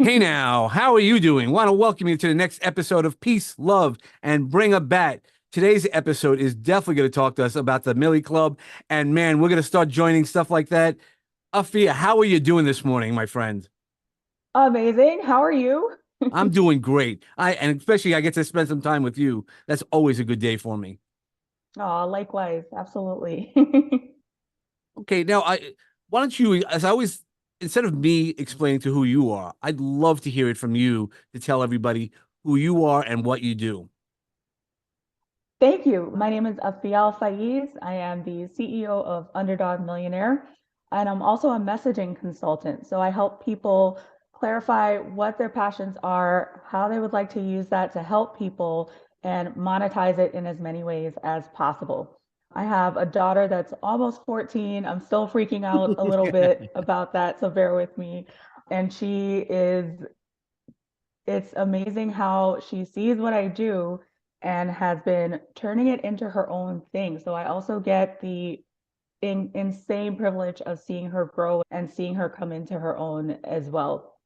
Hey now, how are you doing? Want to welcome you to the next episode of Peace, Love, and Bring a Bat. Today's episode is definitely going to talk to us about the Millie Club, and man, we're going to start joining stuff like that. Afia, how are you doing this morning, my friend? Amazing. How are you? I'm doing great. And especially I get to spend some time with you. That's always a good day for me. Oh, likewise. Absolutely. Okay, now I why don't you, as I always, instead of me explaining to who you are, I'd love to hear it from you to tell everybody who you are and what you do. Thank you. My name is Afiya Al-Fayiz. I am the CEO of Underdog Millionaire, and I'm also a messaging consultant. So I help people clarify what their passions are, how they would like to use that to help people, and monetize it in as many ways as possible. I have a daughter that's almost 14. I'm still freaking out a little bit about that, so bear with me. And it's amazing how she sees what I do and has been turning it into her own thing. So I also get the insane privilege of seeing her grow and seeing her come into her own as well.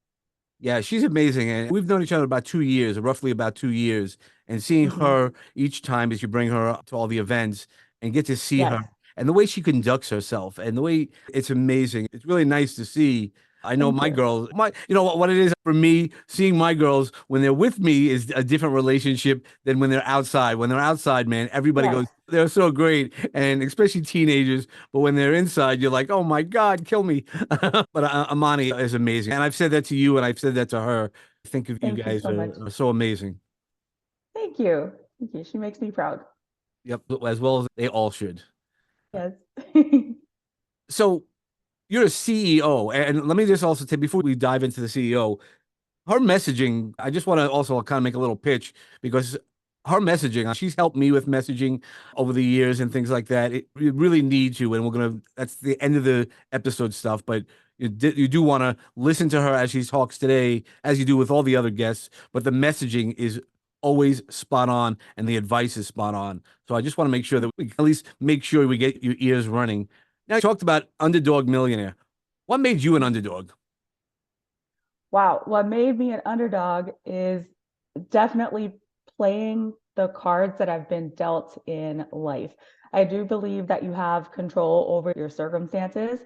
Yeah, she's amazing. And we've known each other about 2 years, roughly about 2 years. And seeing Mhm. her each time as you bring her to all the events and get to see her Yes. and the way she conducts herself and the way it's amazing. It's really nice to see. I know Thank my you. girls, you know what it is for me, seeing my girls when they're with me is a different relationship than when they're outside. When they're outside, man, everybody Yes. goes, they're so great. And especially teenagers. But when they're inside, you're like, oh my God, kill me. But Amani is amazing. And I've said that to you and I've said that to her. I think of you Thank you guys so much. are so amazing. Thank you. Thank you. She makes me proud. Yep. As well as they all should. Yes. So you're a CEO. And let me just also say, before we dive into the CEO, her messaging, I just want to also kind of make a little pitch because her messaging, she's helped me with messaging over the years and things like that. You really need to, and that's the end of the episode stuff, but you do want to listen to her as she talks today, as you do with all the other guests, but the messaging is always spot on and the advice is spot on. So I just want to make sure that we at least make sure we get your ears running. Now, you talked about Underdog Millionaire. What made you an underdog? Wow. What made me an underdog is definitely playing the cards that have been dealt in life. I do believe that you have control over your circumstances,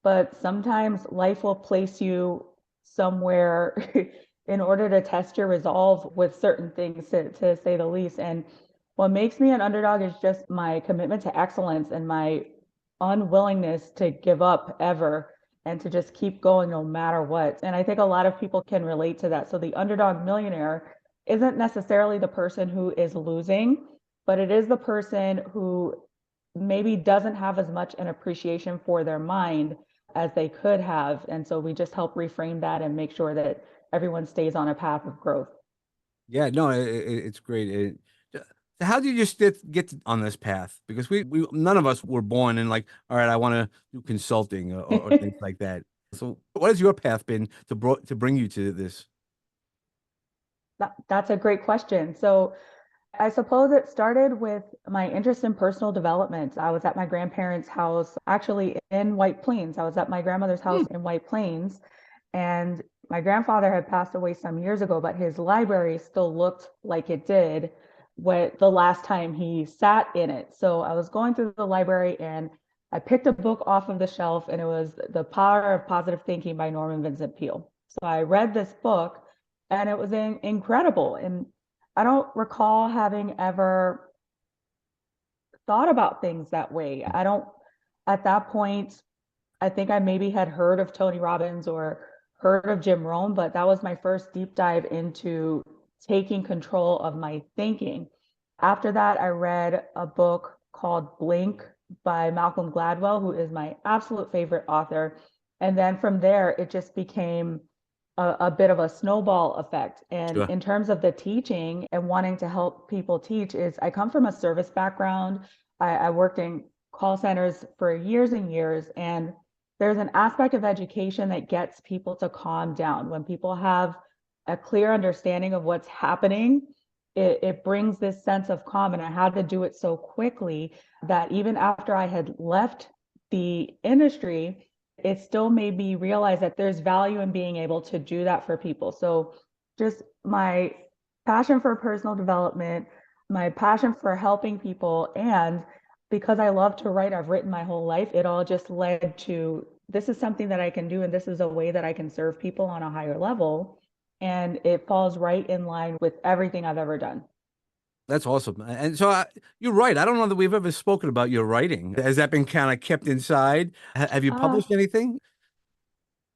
but sometimes life will place you somewhere in order to test your resolve with certain things, to say the least. And what makes me an underdog is just my commitment to excellence and my unwillingness to give up ever and to just keep going no matter what. And I think a lot of people can relate to that. So the underdog millionaire isn't necessarily the person who is losing, but it is the person who maybe doesn't have as much an appreciation for their mind as they could have. And so we just help reframe that and make sure that everyone stays on a path of growth. Yeah, no, it's great. So how did you just get on this path? Because we none of us were born in like, all right, I want to do consulting or things like that. So what has your path been to bring you to this? That's a great question. So I suppose it started with my interest in personal development. I was at my grandparents' house, actually in White Plains. I was at my grandmother's Hmm. house in White Plains, and my grandfather had passed away some years ago, but his library still looked like it did the last time he sat in it. So I was going through the library and I picked a book off of the shelf, and it was The Power of Positive Thinking by Norman Vincent Peale. So I read this book and it was incredible. And I don't recall having ever thought about things that way. I don't, at that point, I think I maybe had heard of Tony Robbins or heard of Jim Rohn, but that was my first deep dive into taking control of my thinking. After that, I read a book called Blink by Malcolm Gladwell, who is my absolute favorite author. And then from there, it just became a bit of a snowball effect. And Sure. in terms of the teaching and wanting to help people teach, is I come from a service background. I worked in call centers for years and years, and there's an aspect of education that gets people to calm down. When people have a clear understanding of what's happening, it brings this sense of calm. And I had to do it so quickly that even after I had left the industry, it still made me realize that there's value in being able to do that for people. So just my passion for personal development, my passion for helping people, and because I love to write, I've written my whole life, it all just led to this is something that I can do, and this is a way that I can serve people on a higher level. And it falls right in line with everything I've ever done. That's awesome. And so you're right. I don't know that we've ever spoken about your writing. Has that been kind of kept inside? Have you Uh, published anything?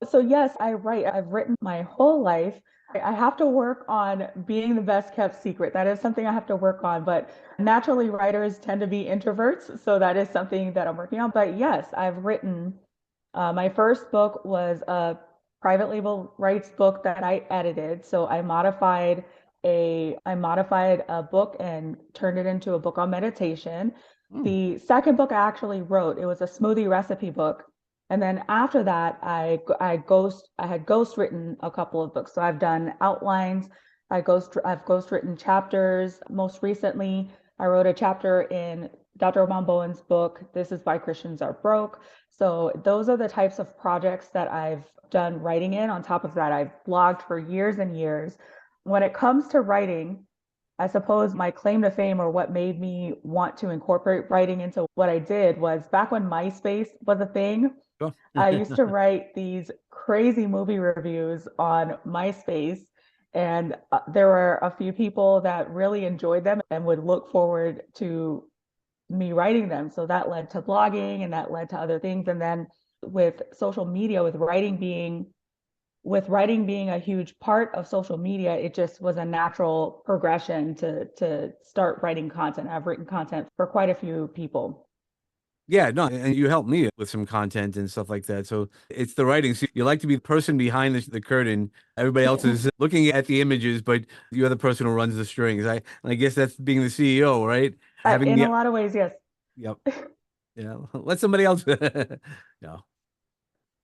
So yes, I write. I've written my whole life. I have to work on being the best kept secret. That is something I have to work on, but naturally writers tend to be introverts, so that is something that I'm working on. But yes, I've written. My first book was a private label rights book that I edited. So I modified a book and turned it into a book on meditation. Hmm. The second book I actually wrote, it was a smoothie recipe book. And then after that, I had ghost written a couple of books. So I've done outlines, I've ghost written chapters. Most recently, I wrote a chapter in Dr. Obama Bowen's book, This Is Why Christians Are Broke. So those are the types of projects that I've done writing in. On top of that, I've blogged for years and years. When it comes to writing, I suppose my claim to fame, or what made me want to incorporate writing into what I did, was back when MySpace was a thing. Sure. I used to write these crazy movie reviews on MySpace, and there were a few people that really enjoyed them and would look forward to me writing them. So that led to blogging, and that led to other things. And then with social media, with writing being a huge part of social media, it just was a natural progression to start writing content. I've written content for quite a few people. Yeah, no, and you helped me with some content and stuff like that. So it's the writing. So you like to be the person behind the curtain. Everybody else is looking at the images, but you're the person who runs the strings. I guess that's being the CEO, right? Having In a the lot of ways, yes. yep, yeah. Let somebody else. No,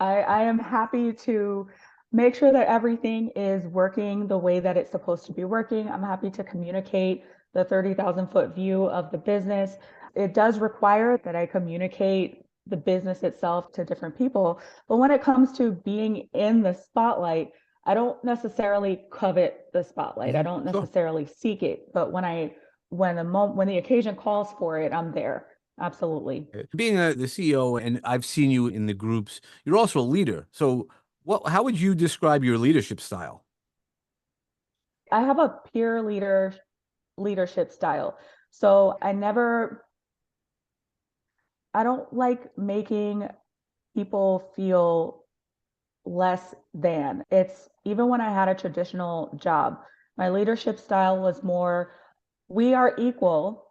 I am happy to make sure that everything is working the way that it's supposed to be working. I'm happy to communicate the 30,000 foot view of the business. It does require that I communicate the business itself to different people. But when it comes to being in the spotlight, I don't necessarily covet the spotlight. I Mhm. don't Sure. necessarily seek it. But when the occasion calls for it, I'm there. Absolutely. Being the CEO, and I've seen you in the groups, you're also a leader. So, how would you describe your leadership style? I have a peer leadership style. So I don't like making people feel less than. It's even when I had a traditional job, my leadership style was more, we are equal.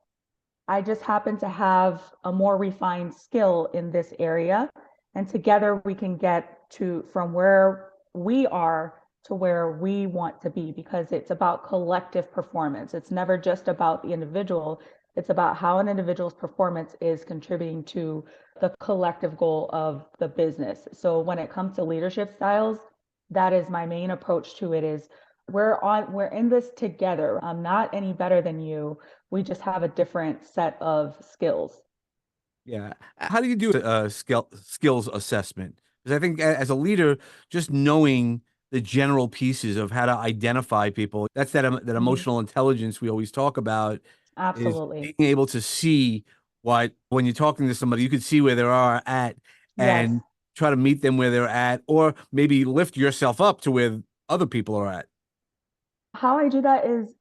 I just happen to have a more refined skill in this area. And together we can get to from where we are to where we want to be, because it's about collective performance. It's never just about the individual. It's about how an individual's performance is contributing to the collective goal of the business. So when it comes to leadership styles, that is my main approach to it is we're in this together. I'm not any better than you. We just have a different set of skills. Yeah. How do you do a skills assessment? Because I think as a leader, just knowing the general pieces of how to identify people, that's that Mhm. emotional intelligence we always talk about, is Absolutely. being able to see what, when you're talking to somebody, you could see where they are at Yes. and try to meet them where they're at, or maybe lift yourself up to where other people are at. How I do that is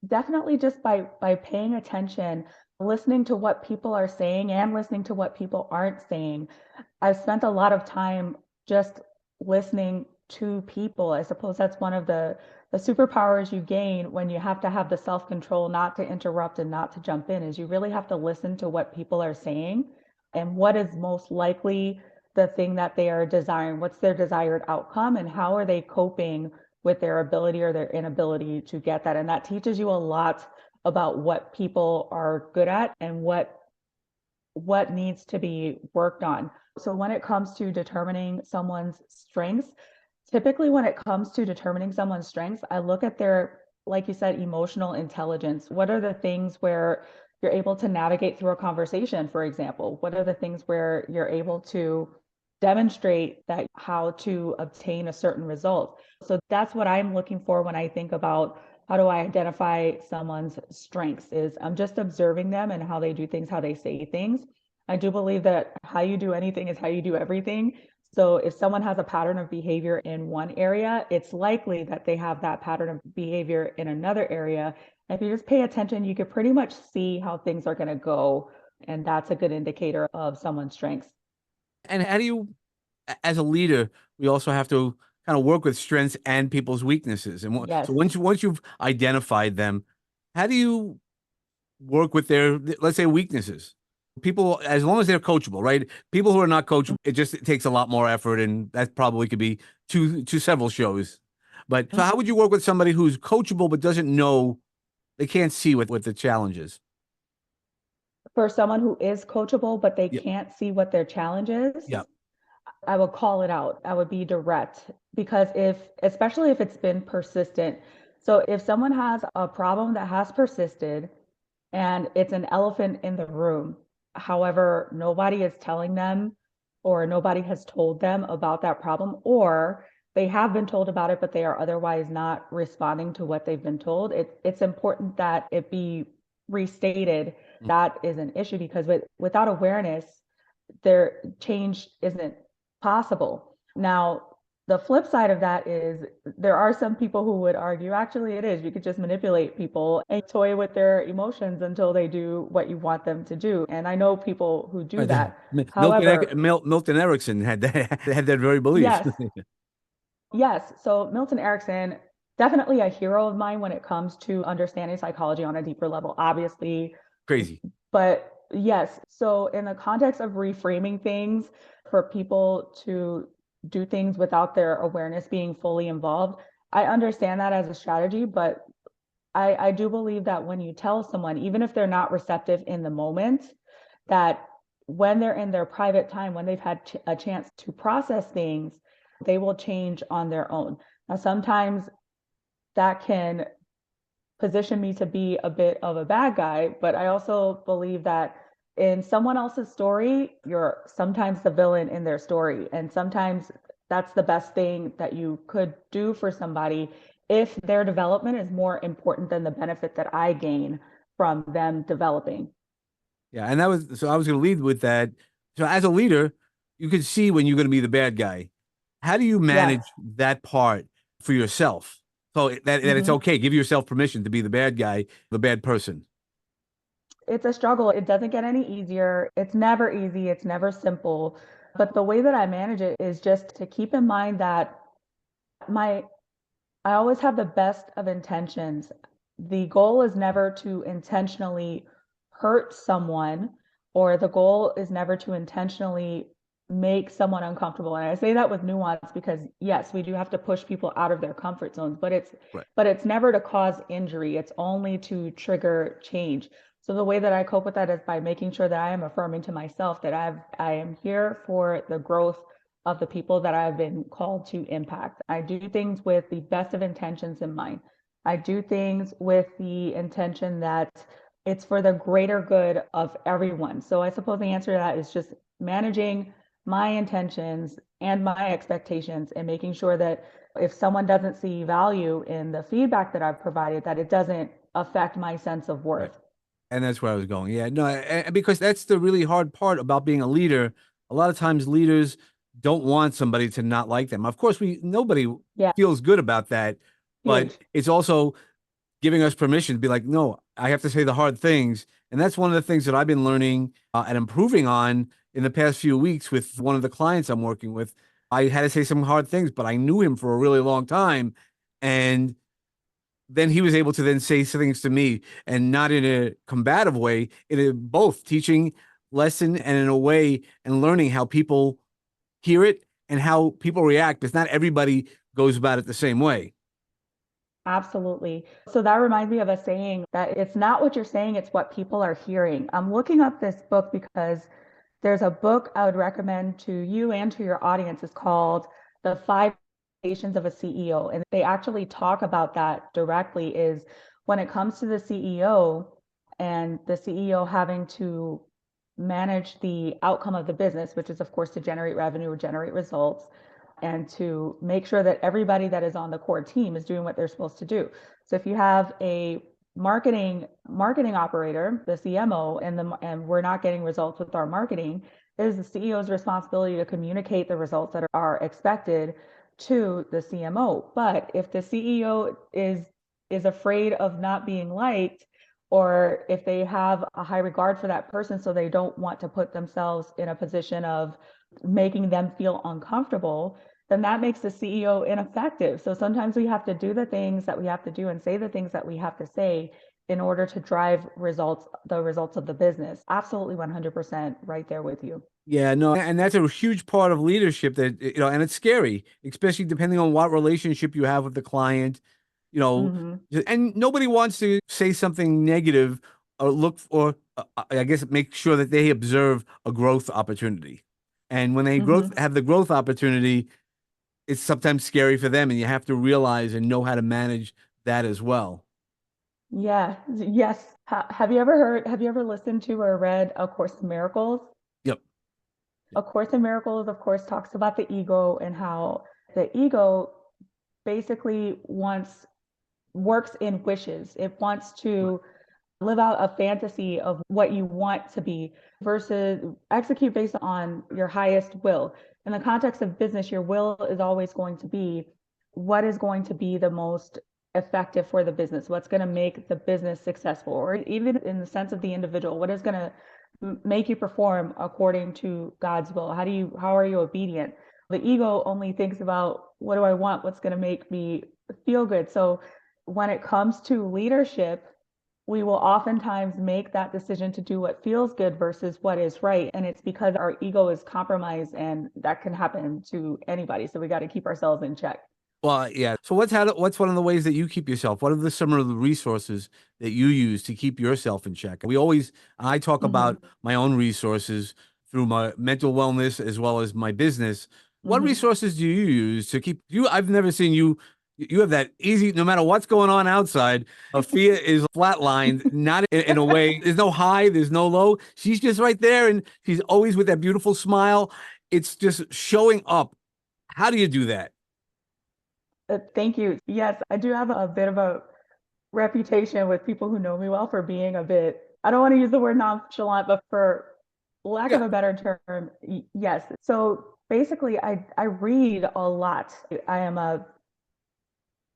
definitely just by paying attention, listening to what people are saying and listening to what people aren't saying. I've spent a lot of time just listening to people. I suppose that's one of the superpowers you gain when you have to have the self-control not to interrupt and not to jump in, is you really have to listen to what people are saying and what is most likely the thing that they are desiring, what's their desired outcome, and how are they coping with their ability or their inability to get that. And that teaches you a lot about what people are good at and what needs to be worked on. So when it comes to determining someone's strengths, typically when it comes to determining someone's strengths, I look at their, like you said, emotional intelligence. What are the things where you're able to navigate through a conversation, for example? What are the things where you're able to demonstrate that how to obtain a certain result. So that's what I'm looking for when I think about how do I identify someone's strengths is I'm just observing them and how they do things, how they say things. I do believe that how you do anything is how you do everything. So if someone has a pattern of behavior in one area, it's likely that they have that pattern of behavior in another area. If you just pay attention, you could pretty much see how things are going to go. And that's a good indicator of someone's strengths. And how do you, as a leader, we also have to kind of work with strengths and people's weaknesses. And so Yes. once you've identified them, how do you work with their, let's say, weaknesses? People, as long as they're coachable, right? People who are not coachable, it takes a lot more effort, and that probably could be two several shows. But so, how would you work with somebody who's coachable but doesn't know, they can't see what the challenge is? For someone who is coachable, but they Yeah, can't see what their challenge is, yeah, I would call it out. I would be direct because especially if it's been persistent. So if someone has a problem that has persisted and it's an elephant in the room, however, nobody is telling them or nobody has told them about that problem, or they have been told about it, but they are otherwise not responding to what they've been told. It's important that it be restated that is an issue because without awareness, their change isn't possible. Now, the flip side of that is there are some people who would argue actually it is. You could just manipulate people and toy with their emotions until they do what you want them to do. And I know people who do right. that. However, Milton Erickson had that had that very belief. yes, yes. So Milton Erickson, definitely a hero of mine when it comes to understanding psychology on a deeper level, obviously. Crazy. But yes, so in the context of reframing things for people to do things without their awareness being fully involved, I understand that as a strategy, but I do believe that when you tell someone, even if they're not receptive in the moment, that when they're in their private time, when they've had a chance to process things, they will change on their own. Now, sometimes that can position me to be a bit of a bad guy, but I also believe that in someone else's story, you're sometimes the villain in their story. And sometimes that's the best thing that you could do for somebody if their development is more important than the benefit that I gain from them developing. Yeah, and that was so I was going to lead with that. So as a leader, you can see when you're going to be the bad guy. How do you Yes. manage that part for yourself? So that it's Mhm. okay. Give yourself permission to be the bad guy, the bad person. It's a struggle. It doesn't get any easier. It's never easy. It's never simple. But the way that I manage it is just to keep in mind that my I always have the best of intentions. The goal is never to intentionally hurt someone, or the goal is never to intentionally make someone uncomfortable. And I say that with nuance because yes, we do have to push people out of their comfort zones, but Right. it's never to cause injury. It's only to trigger change. So the way that I cope with that is by making sure that I am affirming to myself that I am here for the growth of the people that I've been called to impact. I do things with the best of intentions in mind. I do things with the intention that it's for the greater good of everyone. So I suppose the answer to that is just managing my intentions and my expectations and making sure that if someone doesn't see value in the feedback that I've provided, that it doesn't affect my sense of Right. worth. And that's where I was going. Yeah, no, because that's the really hard part about being a leader. A lot of times leaders don't want somebody to not like them. Of course, we nobody Yeah, feels good about that, but huge. it's also giving us permission to be like, no, I have to say the hard things. And that's one of the things that I've been learning and improving on in the past few weeks with one of the clients I'm working with. I had to say some hard things, but I knew him for a really long time. And then he was able to then say things to me and not in a combative way, in a both teaching lesson and in a way and learning how people hear it and how people react. Because not everybody goes about it the same way. Absolutely. So that reminds me of a saying that it's not what you're saying, it's what people are hearing. I'm looking up this book because there's a book I would recommend to you and to your audience. It's called The Five Foundations of a CEO. And they actually talk about that directly is when it comes to the CEO and the CEO having to manage the outcome of the business, which is, of course, to generate revenue or generate results, and to make sure that everybody that is on the core team is doing what they're supposed to do. So if you have a marketing operator, the CMO, and we're not getting results with our marketing, it is the CEO's responsibility to communicate the results that are expected to the CMO. But if the CEO is afraid of not being liked, or if they have a high regard for that person, so they don't want to put themselves in a position of making them feel uncomfortable, then that makes the CEO ineffective. So sometimes we have to do the things that we have to do and say the things that we have to say in order to drive results, the results of the business. Absolutely 100% right there with you. Yeah, no, and that's a huge part of leadership that, and it's scary, especially depending on what relationship you have with the client, you know, Mm-hmm. and nobody wants to say something negative or look for, I guess, make sure that they observe a growth opportunity. And when they Mm-hmm. have the growth opportunity, it's sometimes scary for them, and you have to realize and know how to manage that as well. Yeah. Yes. Have you ever listened to or read A Course in Miracles? Yep. A Course in Miracles, of course, talks about the ego and how the ego basically works in wishes. It wants Right. to live out a fantasy of what you want to be versus execute based on your highest will. In the context of business, your will is always going to be what is going to be the most effective for the business, what's going to make the business successful, or even in the sense of the individual, what is going to make you perform according to God's will? How are you obedient? The ego only thinks about what do I want, what's going to make me feel good. So when it comes to leadership, we will oftentimes make that decision to do what feels good versus what is right. And it's because our ego is compromised, and that can happen to anybody. So we got to keep ourselves in check. Well, yeah. So what's one of the ways that you keep yourself? What are some of the resources that you use to keep yourself in check? I talk Mm-hmm. about my own resources through my mental wellness as well as my business. What Mm-hmm. resources do you use to keep you? I've never seen you. You have that easy, no matter what's going on outside. Afia is flatlined, not in a way. There's no high, there's no low. She's just right there, and she's always with that beautiful smile. It's just showing up. How do you do that? Thank you. Yes, I do have a bit of a reputation with people who know me well for being a bit, I don't want to use the word nonchalant, but for lack of Yeah. a better term, yes. So basically, I read a lot. I am a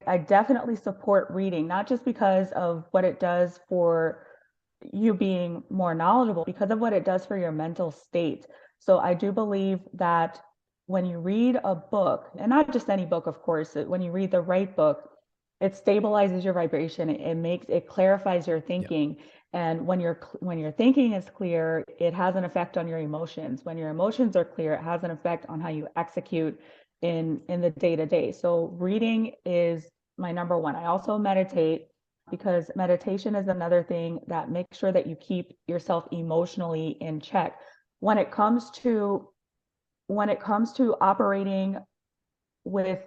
I definitely support reading, not just because of what it does for you being more knowledgeable, because of what it does for your mental state. So I do believe that when you read a book, and not just any book, of course, when you read the right book, it stabilizes your vibration. It clarifies your Yeah. thinking. And when your thinking is clear, it has an effect on your emotions. When your emotions are clear, it has an effect on how you execute in the day to day. So reading is my number one. I also meditate, because meditation is another thing that makes sure that you keep yourself emotionally in check. When it comes to operating with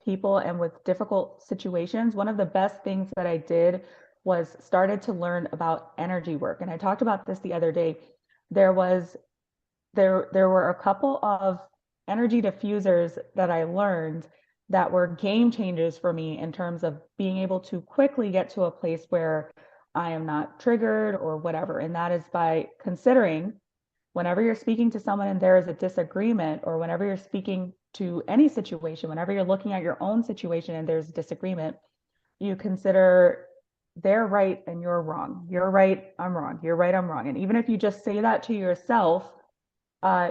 people and with difficult situations, one of the best things that I did was started to learn about energy work. And I talked about this the other day. There was there were a couple of energy diffusers that I learned that were game changers for me in terms of being able to quickly get to a place where I am not triggered or whatever. And that is by considering, whenever you're speaking to someone and there is a disagreement, or whenever you're speaking to any situation, whenever you're looking at your own situation and there's a disagreement, you consider they're right and you're wrong. You're right, I'm wrong. You're right, I'm wrong. And even if you just say that to yourself,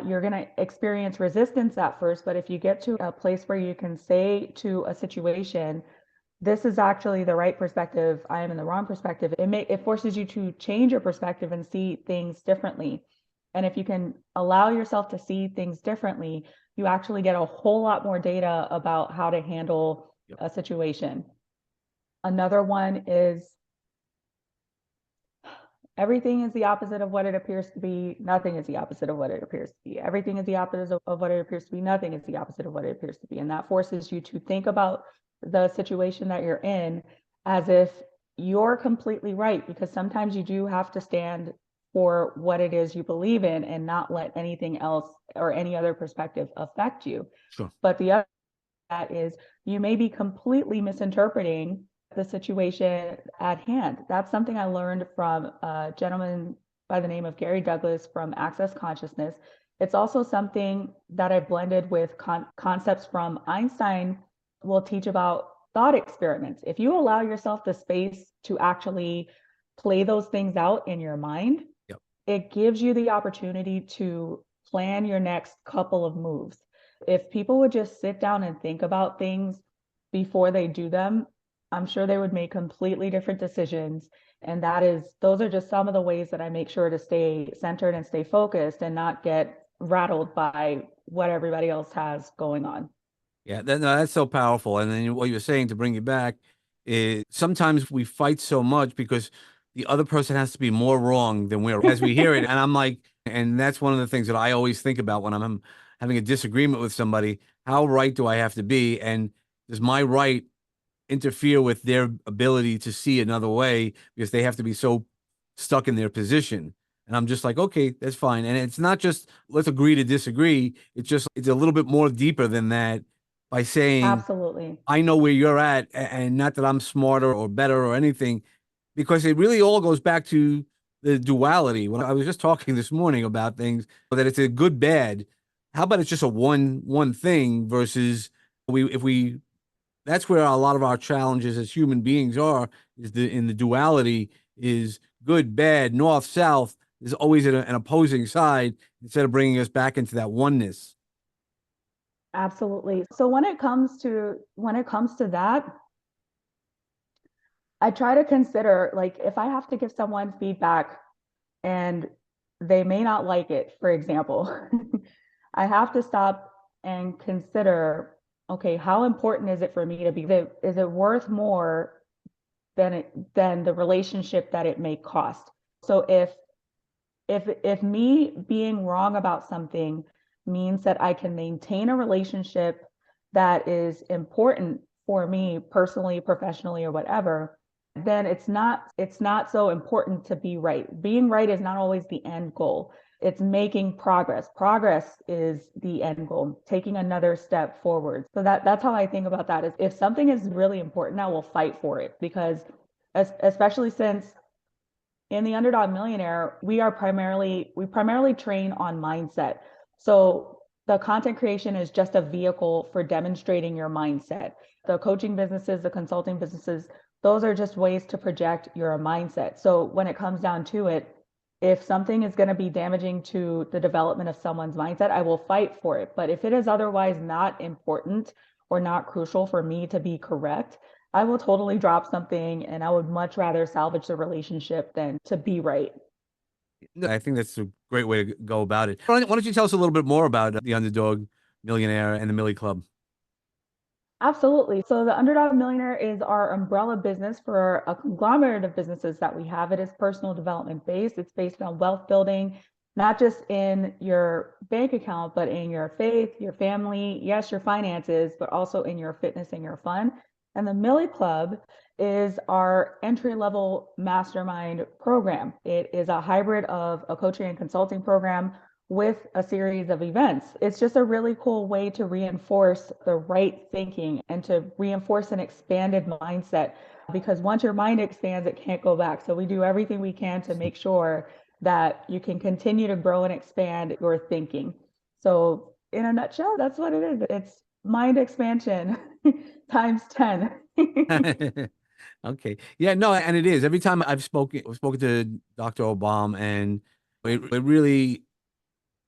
you're going to experience resistance at first. But if you get to a place where you can say to a situation, this is actually the right perspective, I am in the wrong perspective, it forces you to change your perspective and see things differently. And if you can allow yourself to see things differently, you actually get a whole lot more data about how to handle Yep. a situation. Another one is, everything is the opposite of what it appears to be. Nothing is the opposite of what it appears to be. Everything is the opposite of what it appears to be. Nothing is the opposite of what it appears to be. And that forces you to think about the situation that you're in as if you're completely right, because sometimes you do have to stand for what it is you believe in and not let anything else or any other perspective affect you. Sure. But the other that is you may be completely misinterpreting the situation at hand. That's something I learned from a gentleman by the name of Gary Douglas from Access Consciousness. It's also something that I blended with concepts from Einstein will teach about thought experiments. If you allow yourself the space to actually play those things out in your mind, Yep. it gives you the opportunity to plan your next couple of moves. If people would just sit down and think about things before they do them, I'm sure they would make completely different decisions. And those are just some of the ways that I make sure to stay centered and stay focused and not get rattled by what everybody else has going on. Yeah, no, that's so powerful. And then what you're saying to bring you back is sometimes we fight so much because the other person has to be more wrong than we're as we hear it. And I'm like, and that's one of the things that I always think about when I'm having a disagreement with somebody. How right do I have to be? And does my right interfere with their ability to see another way because they have to be so stuck in their position? And I'm just like, okay, that's fine. And it's not just let's agree to disagree. It's a little bit more deeper than that by saying, Absolutely. I know where you're at, and not that I'm smarter or better or anything, because it really all goes back to the duality. When I was just talking this morning about things, that it's a good bad. How about it's just a one thing versus if we that's where a lot of our challenges as human beings are, is in the duality is good, bad, north, south. There's always an opposing side instead of bringing us back into that oneness. Absolutely. So when it comes to that, I try to consider, like, if I have to give someone feedback and they may not like it, for example, I have to stop and consider, okay, how important is it for me to be, is it worth more than the relationship that it may cost? So if me being wrong about something means that I can maintain a relationship that is important for me personally, professionally, or whatever, then it's not so important to be right. Being right is not always the end goal. It's making progress. Progress is the end goal, taking another step forward. So that's how I think about that. Is if something is really important, I will fight for it, because especially since in the Underdog Millionaire, we primarily train on mindset. So the content creation is just a vehicle for demonstrating your mindset. The coaching businesses, the consulting businesses, those are just ways to project your mindset. So when it comes down to it, if something is going to be damaging to the development of someone's mindset, I will fight for it. But if it is otherwise not important or not crucial for me to be correct, I will totally drop something, and I would much rather salvage the relationship than to be right. No, I think that's a great way to go about it. Why don't you tell us a little bit more about the Underdog Millionaire and the Millie Club? Absolutely. So the Underdog Millionaire is our umbrella business for a conglomerate of businesses that we have. It is personal development based. It's based on wealth building, not just in your bank account, but in your faith, your family, yes, your finances, but also in your fitness and your fun. And the Millie Club is our entry level mastermind program. It is a hybrid of a coaching and consulting program with a series of events. It's just a really cool way to reinforce the right thinking and to reinforce an expanded mindset, because once your mind expands, it can't go back. So we do everything we can to make sure that you can continue to grow and expand your thinking. So in a nutshell, that's what it is. It's mind expansion times 10. Okay. Yeah, no, and it is. Every time I've spoken to Dr. Obama, and it really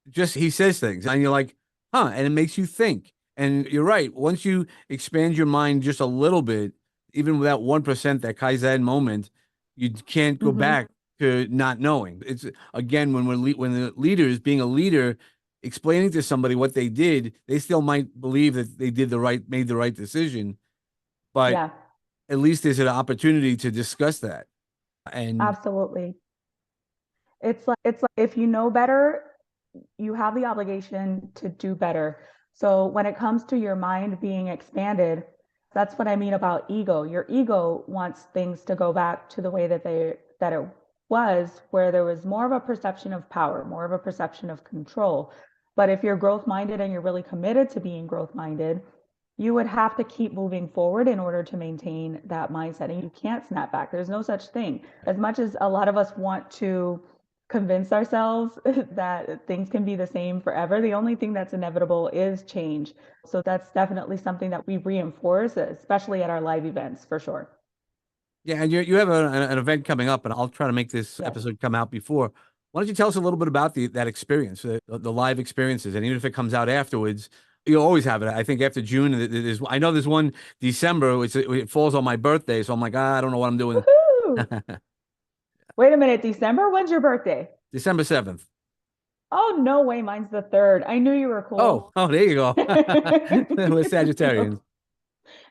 just he says things and you're like, huh, and it makes you think. And you're right. Once you expand your mind just a little bit, even without 1%, that Kaizen moment, you can't go Mhm. back to not knowing. It's again when when the leaders being a leader explaining to somebody what they did, they still might believe that they made the right decision, but Yeah, at least there's an opportunity to discuss that. And absolutely. It's like if you know better, you have the obligation to do better. So when it comes to your mind being expanded, that's what I mean about ego. Your ego wants things to go back to the way that it was where there was more of a perception of power, more of a perception of control. But if you're growth minded and you're really committed to being growth minded, you would have to keep moving forward in order to maintain that mindset. And you can't snap back. There's no such thing. As much as a lot of us want to convince ourselves that things can be the same forever, the only thing that's inevitable is change. So that's definitely something that we reinforce, especially at our live events, for sure. Yeah, and you have an event coming up, and I'll try to make this Yes. episode come out before. Why don't you tell us a little bit about that experience, the live experiences, and even if it comes out afterwards, you'll always have it. I think after June, I know there's one December, it falls on my birthday, so I'm like, I don't know what I'm doing. Woohoo! Wait a minute, December? When's your birthday? December 7th. Oh, no way. Mine's the third. I knew you were Oh, cool. oh, there you go. We're No, Sagittarians.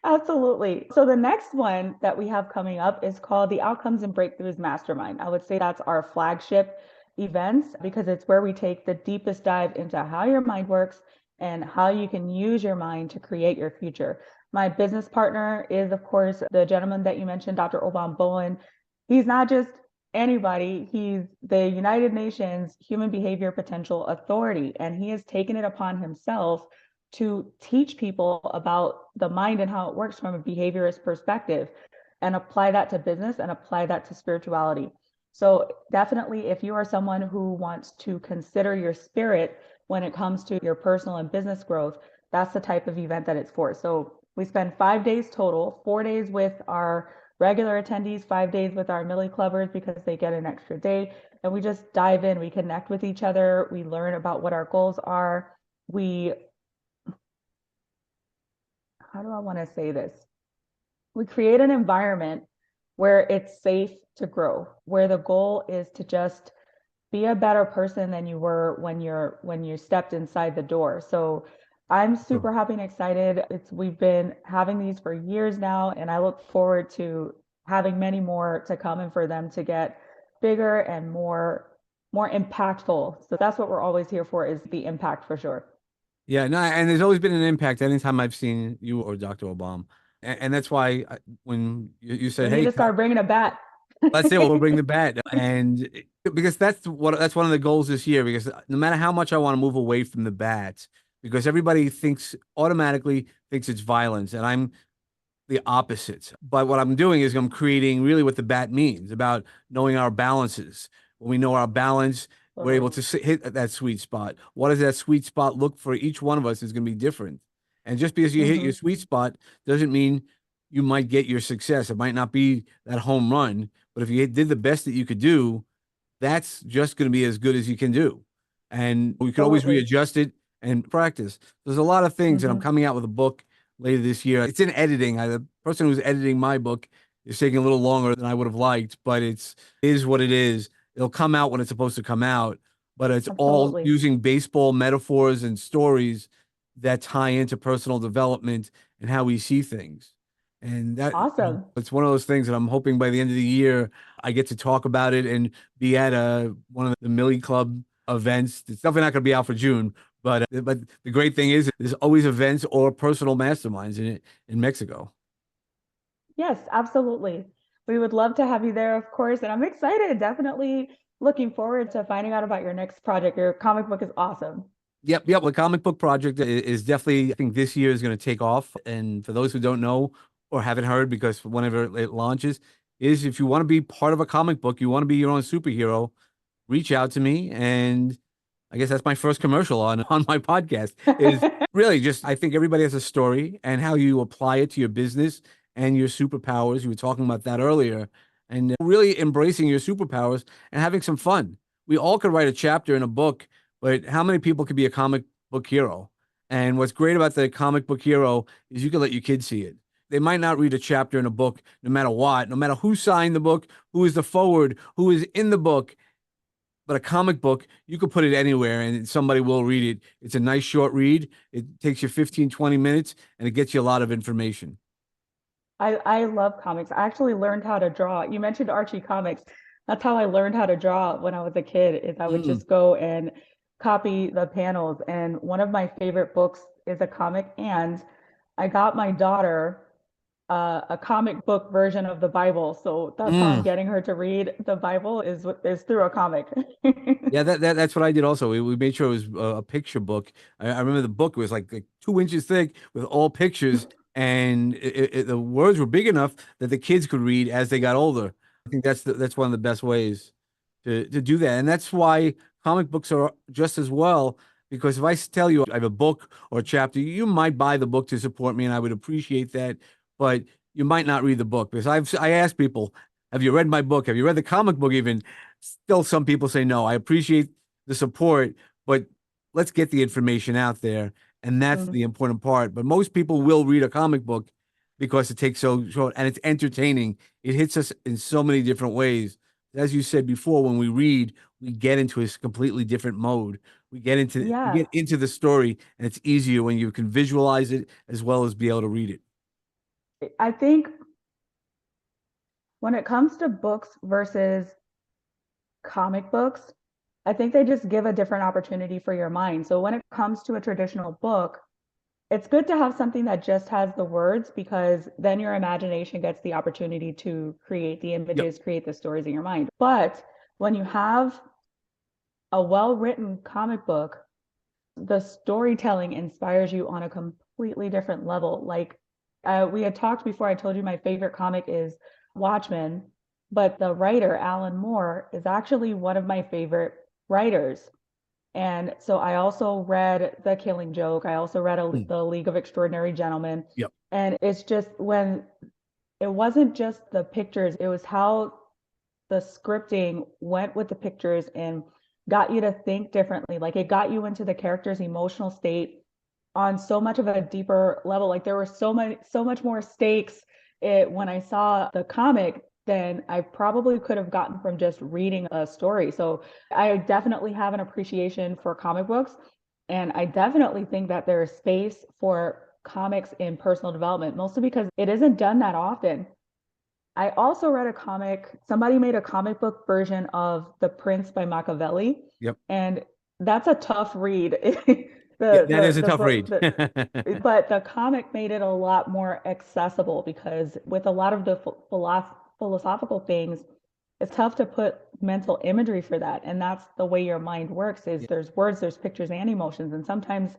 absolutely. So the next one that we have coming up is called the Outcomes and Breakthroughs Mastermind. I would say that's our flagship events because it's where we take the deepest dive into how your mind works and how you can use your mind to create your future. My business partner is, of course, the gentleman that you mentioned, Dr. Oban Bowen. He's not just anybody, he's the United Nations Human Behavior Potential Authority, and he has taken it upon himself to teach people about the mind and how it works from a behaviorist perspective and apply that to business and apply that to spirituality. So, definitely, if you are someone who wants to consider your spirit when it comes to your personal and business growth, that's the type of event that it's for. So, we spend 5 days total, 4 days with our regular attendees, 5 days with our Millie Clubbers because they get an extra day. And we just dive in, we connect with each other, we learn about what our goals are. We how do I want to say this? We create an environment where it's safe to grow, where the goal is to just be a better person than you were when you stepped inside the door. So I'm Sure. super happy and excited. We've been having these for years now, and I look forward to having many more to come and for them to get bigger and more impactful. So that's what we're always here for, is the impact for sure. Yeah, no, and there's always been an impact anytime I've seen you or Dr. Obama. And that's why when you We said, need hey, to start bringing a bat. let's say we'll bring the bat. And because that's one of the goals this year, because no matter how much I want to move away from the bats, because everybody automatically thinks it's violence, and I'm the opposites. But what I'm doing is I'm creating really what the bat means about knowing our balances. When we know our balance, we're Totally. able to hit that sweet spot. What does that sweet spot look for each one of us is going to be different. And just because you hit your Hmm. sweet spot doesn't mean you might get your success. It might not be that home run, but if you did the best that you could do, that's just going to be as good as you can do. And we could always Absolutely. readjust it and practice. There's a lot of things, and I'm Hmm. coming out with a book later this year. It's in editing. The person who's editing my book is taking a little longer than I would have liked, but it is what it is. It'll come out when it's supposed to come out, but it's all Absolutely. using baseball metaphors and stories that tie into personal development and how we see things. And Awesome. it's one of those things that I'm hoping by the end of the year I get to talk about it and be at one of the Millie Club events. It's definitely not going to be out for June, but the great thing is there's always events or personal masterminds in Mexico. Yes, absolutely. We would love to have you there, of course. And I'm excited. Definitely looking forward to finding out about your next project. Your comic book is awesome. Yep, yep. The comic book project is definitely, I think this year is going to take off. And for those who don't know or haven't heard, because whenever it launches, is if you want to be part of a comic book, you want to be your own superhero, reach out to me. And I guess that's my first commercial on my podcast. Is really just I think everybody has a story and how you apply it to your business and your superpowers. You were talking about that earlier, and really embracing your superpowers and having some fun. We all could write a chapter in a book, but how many people could be a comic book hero? And what's great about the comic book hero is you can let your kids see it. They might not read a chapter in a book no matter what, no matter who signed the book, who is the forward, who is in the book, but a comic book, you could put it anywhere and somebody will read it. It's a nice short read. It takes you 15, 20 minutes and it gets you a lot of information. I love comics. I actually learned how to draw. You mentioned Archie comics. That's how I learned how to draw when I was a kid, is I would Mm. just go and copy the panels. And one of my favorite books is a comic. And I got my daughter a comic book version of the Bible. So that's how I'm Mm. getting her to read the Bible is through a comic. Yeah, that's what I did also. We made sure it was a picture book. I remember the book was like 2 inches thick with all pictures, and the words were big enough that the kids could read as they got older. I think that's one of the best ways to do that, and that's why comic books are just as well. Because if tell you I have a book or a chapter, you might buy the book to support me, and I would appreciate that. But you might not read the book because I ask people, "Have you read my book? Have you read the comic book even?" Still some people say no. I appreciate the support, but let's get the information out there. And that's Mm, the important part. But most people will read a comic book because it takes so short and it's entertaining. It hits us in so many different ways. As you said before, when we read, we get into a completely different mode. We yeah, get into the story, and it's easier when you can visualize it as well as be able to read it. I think when it comes to books versus comic books, I think they just give a different opportunity for your mind. So when it comes to a traditional book, it's good to have something that just has the words because then your imagination gets the opportunity to create the Yep. images, create the stories in your mind. But when you have a well-written comic book, the storytelling inspires you on a completely different level. Like we had talked before, I told you my favorite comic is Watchmen, but the writer, Alan Moore, is actually one of my favorite writers. And so I also read The Killing Joke. I also read Mm. The League of Extraordinary Gentlemen. Yep. And it's just when it wasn't just the pictures, it was how the scripting went with the pictures and got you to think differently. Like it got you into the character's emotional state on so much of a deeper level. Like there were so much more stakes when I saw the comic than I probably could have gotten from just reading a story. So I definitely have an appreciation for comic books. And I definitely think that there is space for comics in personal development, mostly because it isn't done that often. I also read a comic, somebody made a comic book version of The Prince by Machiavelli, Yep. and the tough read. Yeah, that is a The tough book read. but the comic made it a lot more accessible because with a lot of the philosophical things, it's tough to put mental imagery for that. And that's the way your mind works is Yeah. there's words, there's pictures and emotions. And sometimes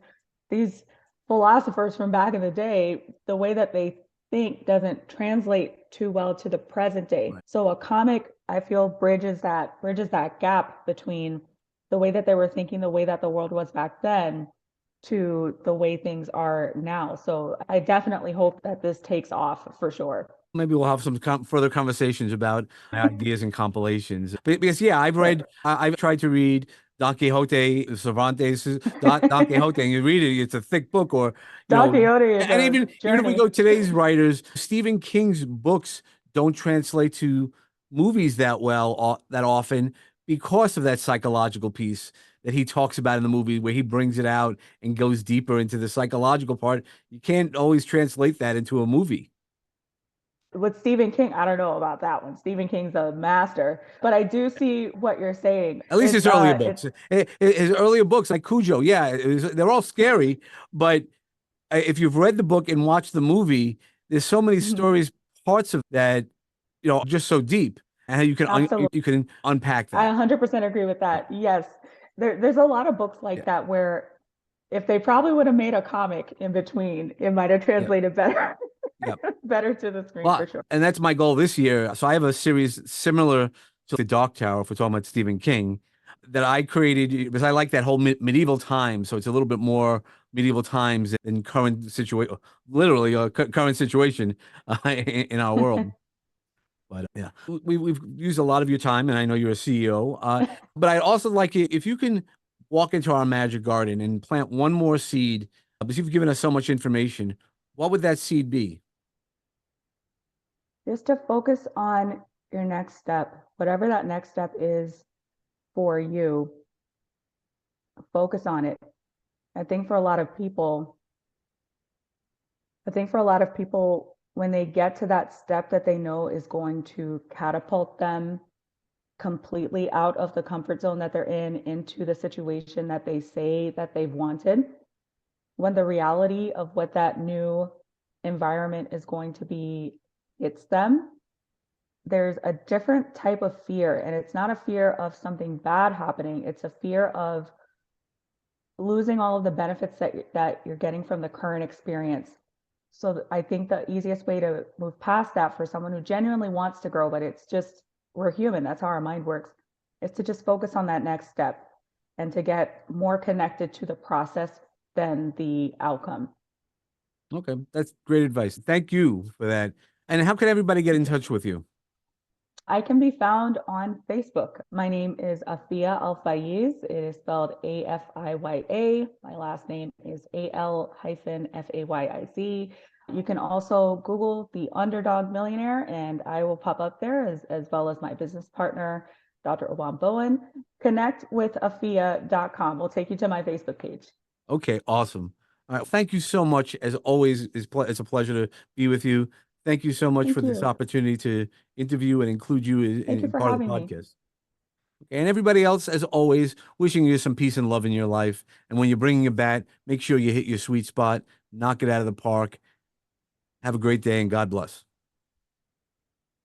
these philosophers from back in the day, the way that they think doesn't translate too well to the present day. Right. So a comic, I feel, bridges that gap between the way that they were thinking, the way that the world was back then, to the way things are now. So I definitely hope that this takes off for sure. Maybe we'll have some further conversations about my ideas and compilations. But because yeah, Sure. I've tried to read Don Quixote, Cervantes, Don Quixote, and you read it, it's a thick book, or you Don know, Quixote is and a even if we journey. go today's writers, Stephen King's books don't translate to movies that well that often because of that psychological piece that he talks about in the movie, where he brings it out and goes deeper into the psychological part. You can't always translate that into a movie. With Stephen King, I don't know about that one. Stephen King's a master, but I do see what you're saying. At least his earlier books. His earlier books, like Cujo, yeah, they're all scary. But if you've read the book and watched the movie, there's so many Mhm. stories, parts of that, just so deep, and how Absolutely. you can unpack I that. 100% agree with Yeah, that. Yes. There's a lot of books yeah, like that where if they probably would have made a comic in between, it might have yeah, translated better, yeah. better to the screen Well, for sure. and that's my goal this year. So I have a series similar to the Dark Tower, if we're talking about Stephen King, that I created because I like that whole medieval time. So it's a little bit more medieval times than current situation, literally a current situation in our world. But yeah, we've used a lot of your time, and I know you're a CEO. But I'd also like you, if you can walk into our magic garden and plant one more seed, because you've given us so much information, what would that seed be? Just to focus on your next step, whatever that next step is for you, focus on it. I think for a lot of people, I think for a lot of people, when they get to that step that they know is going to catapult them completely out of the comfort zone that they're in into the situation that they say that they've wanted, when the reality of what that new environment is going to be, it's them, there's a different type of fear. And it's not a fear of something bad happening, it's a fear of losing all of the benefits that you're getting from the current experience. So I think the easiest way to move past that for someone who genuinely wants to grow, but it's just, we're human, that's how our mind works, is to just focus on that next step and to get more connected to the process than the outcome. Okay, that's great advice. Thank you for that. And how can everybody get in Thank you. touch with you? I can be found on Facebook. My name is Afiya Al-Fayiz. It is spelled Afiya. My last name is Al-Fayiz. You can also Google the Underdog Millionaire, and I will pop up there, as well as my business partner, Dr. Oban Bowen. Connect with Afiya.com. We'll take you to my Facebook page. Okay, awesome. All right, thank you so much. As always, it's a pleasure to be with you. Thank you so much for Thank this you. opportunity to interview and include you Thank you in for part of the having me. podcast. Okay, and everybody else, as always, wishing you some peace and love in your life. And when you're bringing a bat, make sure you hit your sweet spot, knock it out of the park. Have a great day, and God bless.